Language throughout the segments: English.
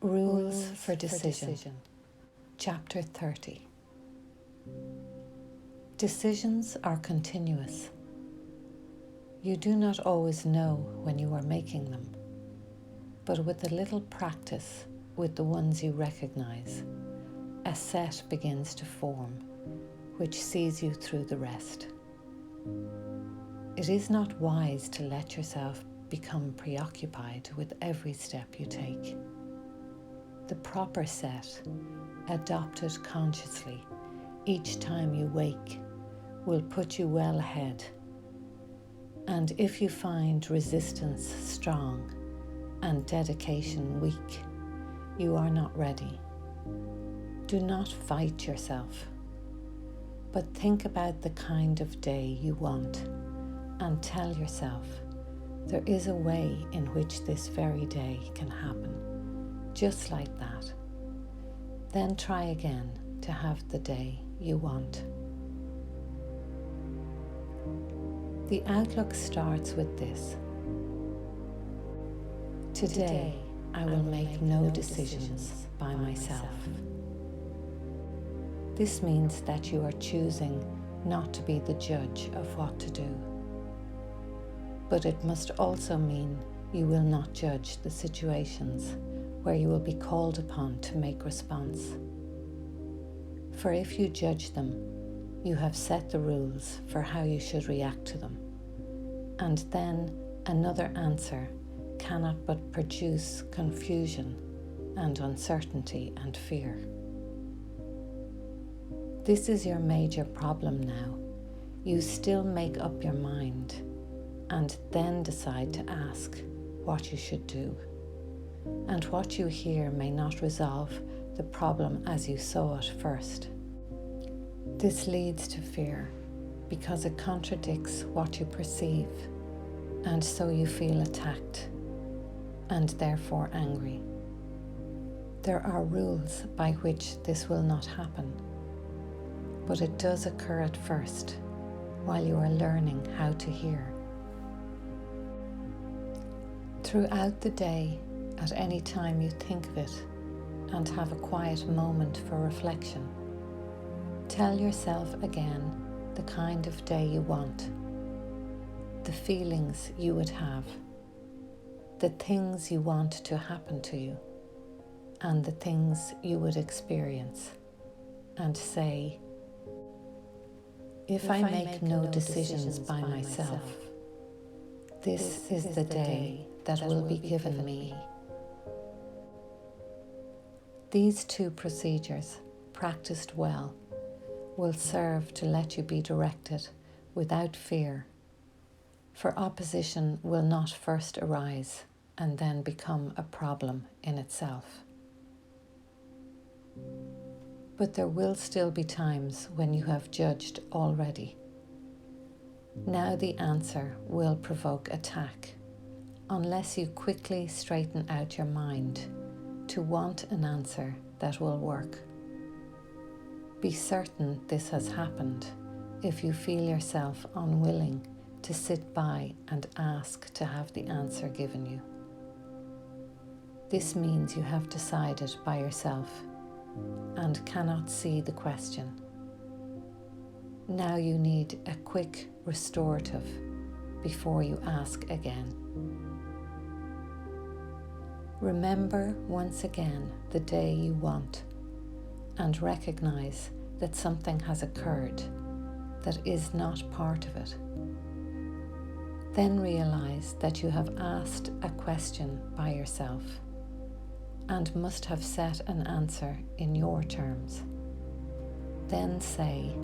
Rules for Decision, Chapter 30. Decisions are continuous. You do not always know when you are making them, but with a little practice with the ones you recognize, a set begins to form, which sees you through the rest. It is not wise to let yourself become preoccupied with every step you take. The proper set, adopted consciously each time you wake, will put you well ahead. And if you find resistance strong and dedication weak, you are not ready. Do not fight yourself, but think about the kind of day you want and tell yourself there is a way in which this very day can happen. Just like that. Then try again to have the day you want. The outlook starts with this. Today, I will make no decisions by myself. This means that you are choosing not to be the judge of what to do. But it must also mean you will not judge the situations where you will be called upon to make response. For if you judge them, you have set the rules for how you should react to them, and then another answer cannot but produce confusion and uncertainty and fear. This is your major problem now. You still make up your mind and then decide to ask what you should do. And what you hear may not resolve the problem as you saw it first. This leads to fear because it contradicts what you perceive, and so you feel attacked and therefore angry. There are rules by which this will not happen, but it does occur at first while you are learning how to hear. Throughout the day, at any time you think of it and have a quiet moment for reflection, tell yourself again the kind of day you want, the feelings you would have, the things you want to happen to you, and the things you would experience, and say, if I make no decisions by myself, this is the day that will be given me. These two procedures, practiced well, will serve to let you be directed without fear, for opposition will not first arise and then become a problem in itself. But there will still be times when you have judged already. Now the answer will provoke attack, unless you quickly straighten out your mind to want an answer that will work. Be certain this has happened if you feel yourself unwilling to sit by and ask to have the answer given you. This means you have decided by yourself and cannot see the question. Now you need a quick restorative before you ask again. Remember once again the day you want and recognize that something has occurred that is not part of it. Then realize that you have asked a question by yourself and must have set an answer in your terms. Then say,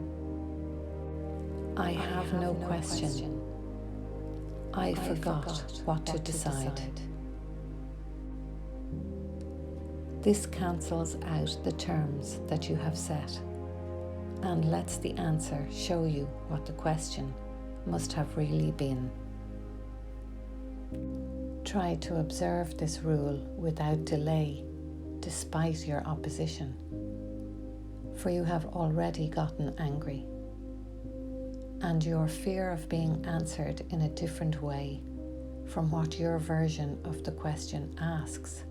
I have no question. I forgot what to decide. This cancels out the terms that you have set and lets the answer show you what the question must have really been. Try to observe this rule without delay, despite your opposition, for you have already gotten angry, and your fear of being answered in a different way from what your version of the question asks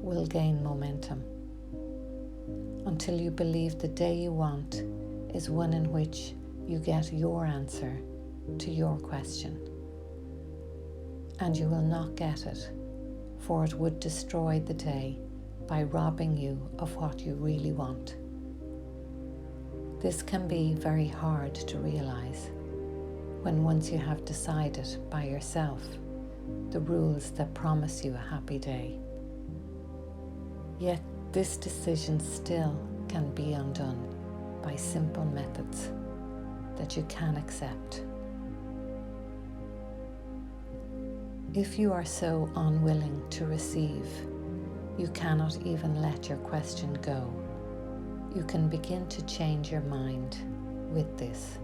will gain momentum until you believe the day you want is one in which you get your answer to your question. And you will not get it, for it would destroy the day by robbing you of what you really want. This can be very hard to realize when once you have decided by yourself the rules that promise you a happy day. Yet this decision still can be undone by simple methods that you can accept. If you are so unwilling to receive, you cannot even let your question go. You can begin to change your mind with this.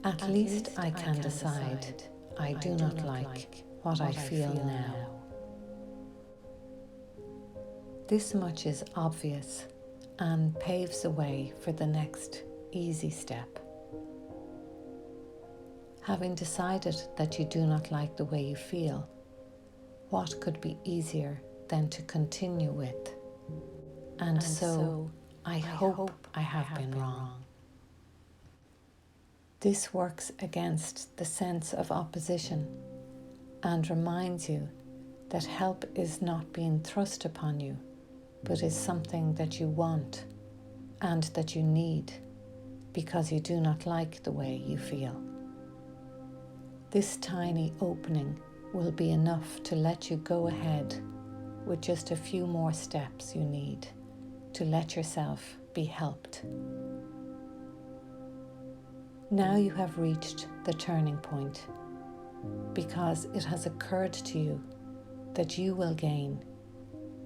At least I can decide I do not like what I feel now. This much is obvious and paves the way for the next easy step. Having decided that you do not like the way you feel, what could be easier than to continue with, and so I hope I have been wrong. This works against the sense of opposition and reminds you that help is not being thrust upon you, but is something that you want and that you need because you do not like the way you feel. This tiny opening will be enough to let you go ahead with just a few more steps you need to let yourself be helped. Now you have reached the turning point because it has occurred to you that you will gain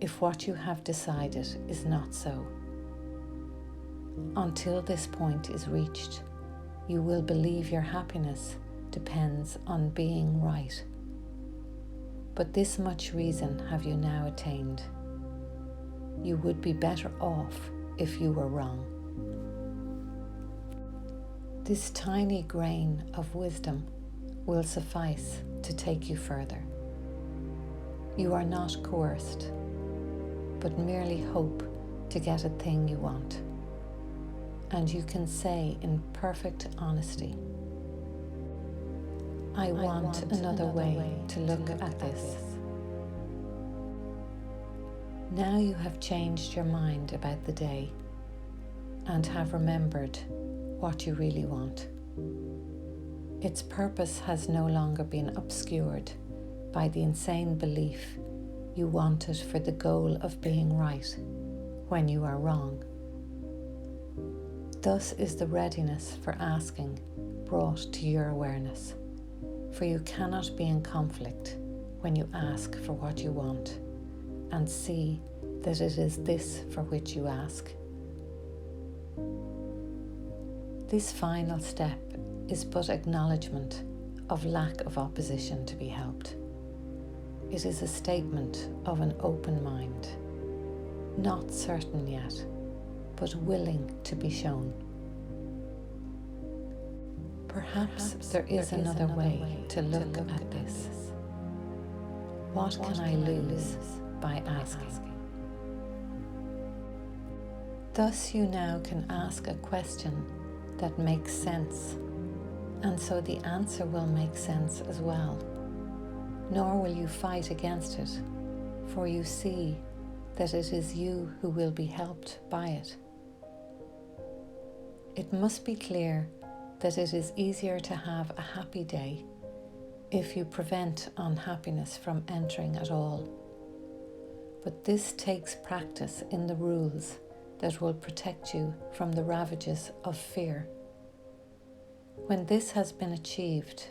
if what you have decided is not so. Until this point is reached, you will believe your happiness depends on being right. But this much reason have you now attained. You would be better off if you were wrong. This tiny grain of wisdom will suffice to take you further. You are not coerced, but merely hope to get a thing you want. And you can say in perfect honesty, I want another way to look at this. Now you have changed your mind about the day and have remembered what you really want. Its purpose has no longer been obscured by the insane belief you want it for the goal of being right when you are wrong. Thus is the readiness for asking brought to your awareness, for you cannot be in conflict when you ask for what you want and see that it is this for which you ask. This final step is but acknowledgement of lack of opposition to be helped. It is a statement of an open mind, not certain yet, but willing to be shown. Perhaps there is another way to look at this. What can I lose by asking? Thus you now can ask a question that makes sense, and so the answer will make sense as well. Nor will you fight against it, for you see that it is you who will be helped by it. It must be clear that it is easier to have a happy day if you prevent unhappiness from entering at all. But this takes practice in the rules that will protect you from the ravages of fear. When this has been achieved,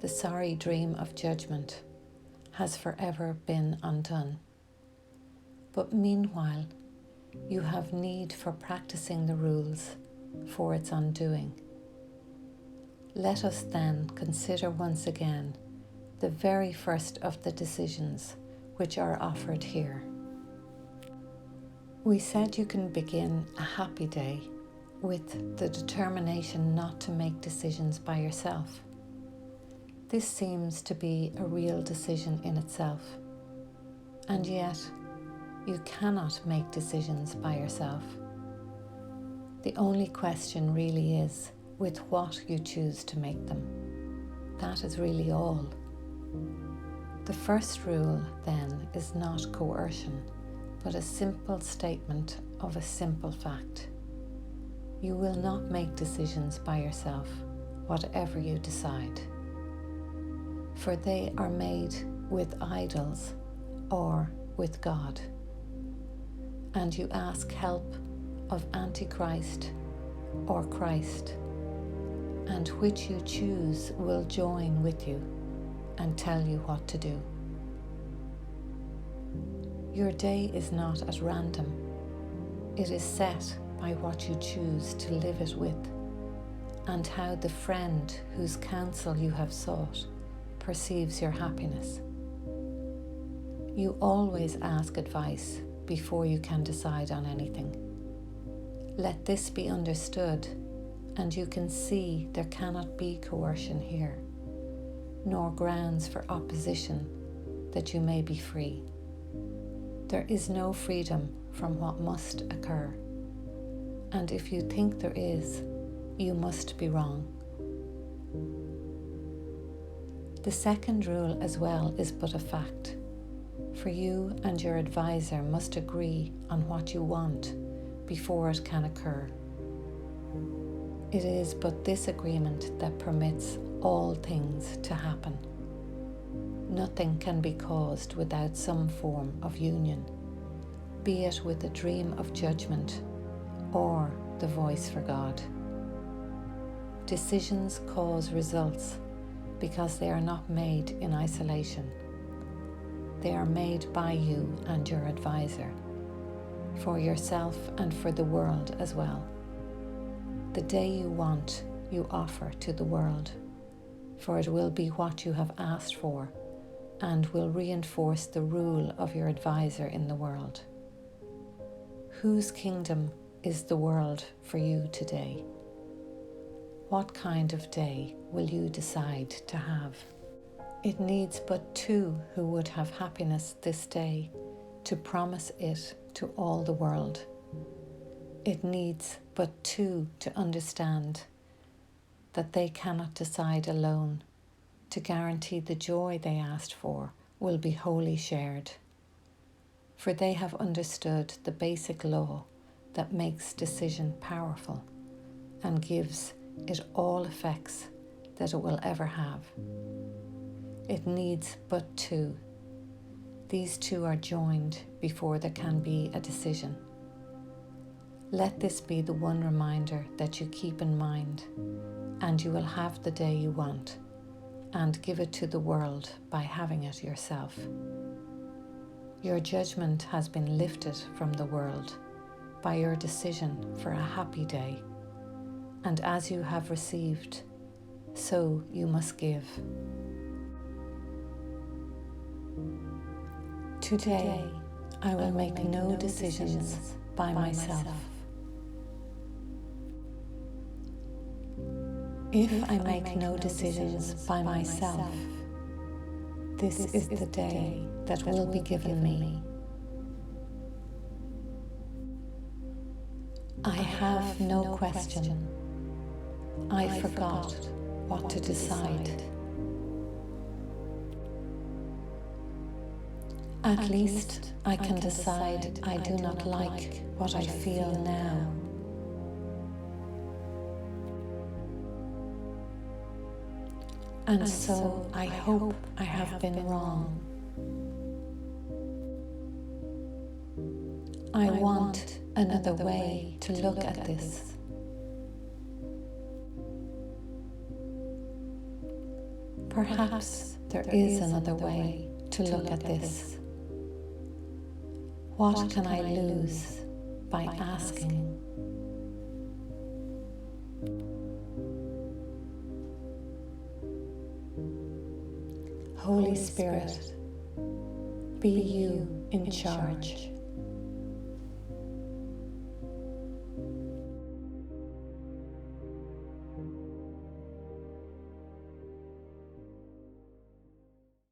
the sorry dream of judgment has forever been undone. But meanwhile, you have need for practicing the rules for its undoing. Let us then consider once again the very first of the decisions which are offered here. We said you can begin a happy day with the determination not to make decisions by yourself. This seems to be a real decision in itself. And yet, you cannot make decisions by yourself. The only question really is with what you choose to make them. That is really all. The first rule, then, is not coercion, but a simple statement of a simple fact. You will not make decisions by yourself, whatever you decide. For they are made with idols or with God. And you ask help of Antichrist or Christ, and which you choose will join with you and tell you what to do. Your day is not at random. It is set by what you choose to live it with, and how the friend whose counsel you have sought perceives your happiness. You always ask advice before you can decide on anything. Let this be understood, and you can see there cannot be coercion here, nor grounds for opposition that you may be free. There is no freedom from what must occur, and if you think there is, you must be wrong. The second rule as well is but a fact, for you and your advisor must agree on what you want before it can occur. It is but this agreement that permits all things to happen. Nothing can be caused without some form of union, be it with a dream of judgment or the voice for God. Decisions cause results because they are not made in isolation. They are made by you and your advisor, for yourself and for the world as well. The day you want, you offer to the world, for it will be what you have asked for and will reinforce the rule of your advisor in the world. Whose kingdom is the world for you today? What kind of day will you decide to have? It needs but two who would have happiness this day to promise it to all the world. It needs but two to understand that they cannot decide alone, to guarantee the joy they asked for will be wholly shared. For they have understood the basic law that makes decision powerful and gives it all effects that it will ever have. It needs but two. These two are joined before there can be a decision. Let this be the one reminder that you keep in mind, and you will have the day you want, and give it to the world by having it yourself. Your judgment has been lifted from the world by your decision for a happy day, and as you have received, so you must give. Today, I will make no decisions by myself. If I make no decisions by myself, this is the day that will be given me. I have no question. I forgot what to decide. At least I can decide I do not like what I feel now. And so I hope I have been wrong. I want another way to look at this. Perhaps there is another way to look at this. What can I lose by asking? Holy Spirit, be you in charge.